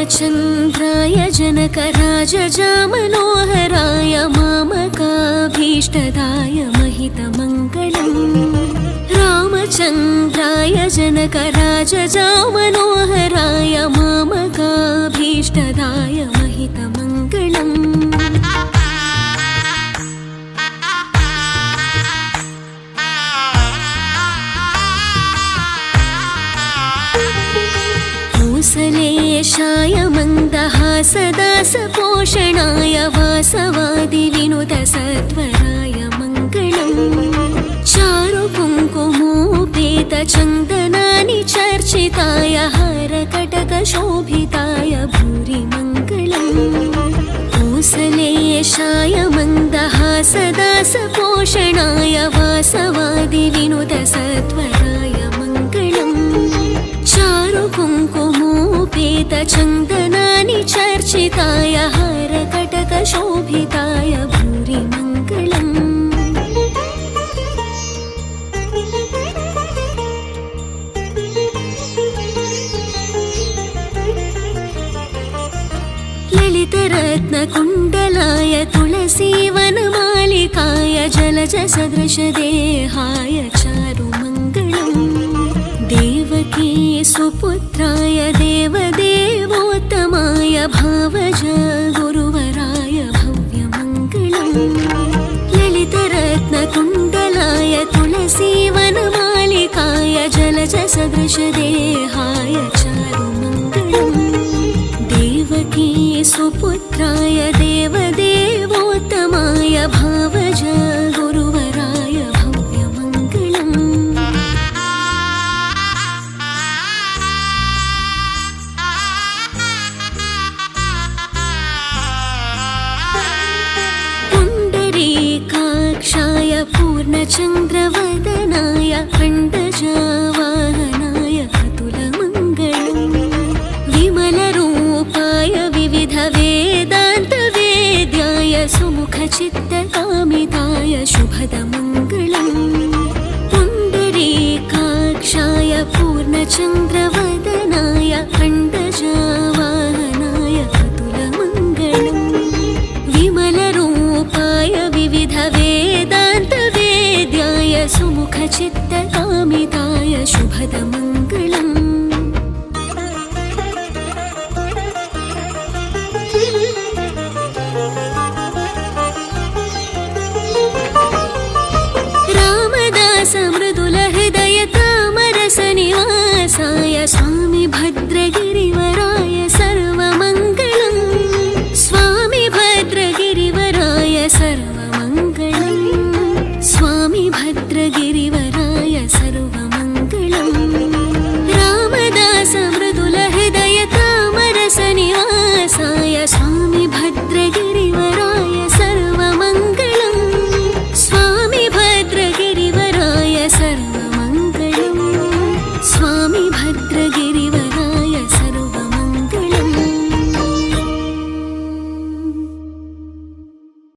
रामचन्द्राय जनकराजजामनोहराय मामकाभीष्टदाय महितमङ्गलम् रामचन्द्राय जनकराजजामनोहराय मामकाभीष्टदाय महितमङ्गलम् कौसलेशाय मन्दहासदासपोषणाय वासवादिविनुतसत्वराय मङ्गलम् चारुकुङ्कुमोपेतचन्दनानि चर्चिताय हारकटकशोभिताय भूरि मङ्गलम् कौसलेशाय मन्दहासदासपोषणाय वासवादिविनुतसत्वराय मङ्गलम् चारुकुङ्कुमोपेतचन्दनानि चर्चिताय हारकटकशोभिताय भूरि मङ्गलम् ललितरत्नकुण्डलाय तुलसीवनमालिकाय जलजसदृशदेहाय चारुमङ्गलम् देवकी सुपुत्राय देवदेवोत्तमाय भावज गुरुवराय भव्यमङ्गलम् ललितरत्नकुण्डलाय तुलसीवनमालिकाय जलजसदृशदेहाय चारुमङ्गलम् देवकी सुपुत्राय देवदेवोत्तमाय भावज गुरुवराय भव्यमङ्गलम् पुण्डरीकाक्षाय पूर्णचन्द्रवदनाय खण्डजावाहनाय अतुलमङ्गलम् विमलरूपाय विविधवेदान्तवेद्याय सुमुखचित्तकामिताय शुभदमङ्गलम् पुण्डरीकाक्षाय पूर्णचन्द्रवदनाय खण्डजावाहनाय अतुलमङ्गलम् विमलरूपाय विविधवेदान्तवेद्याय सुमुखचित्तकामिताय शुभदमङ्गलम् मृदुलहृदय तामरसनिवासाय स्वामी भद्रगिरिवराय सर्वमङ्गलम् स्वामी भद्रगिरिवराय सर्वमङ्गलम् स्वामी भद्रगिरिवराय सर्वमङ्गलम् रामदास मृदुलहृदय तामरसनिवासाय स्वामी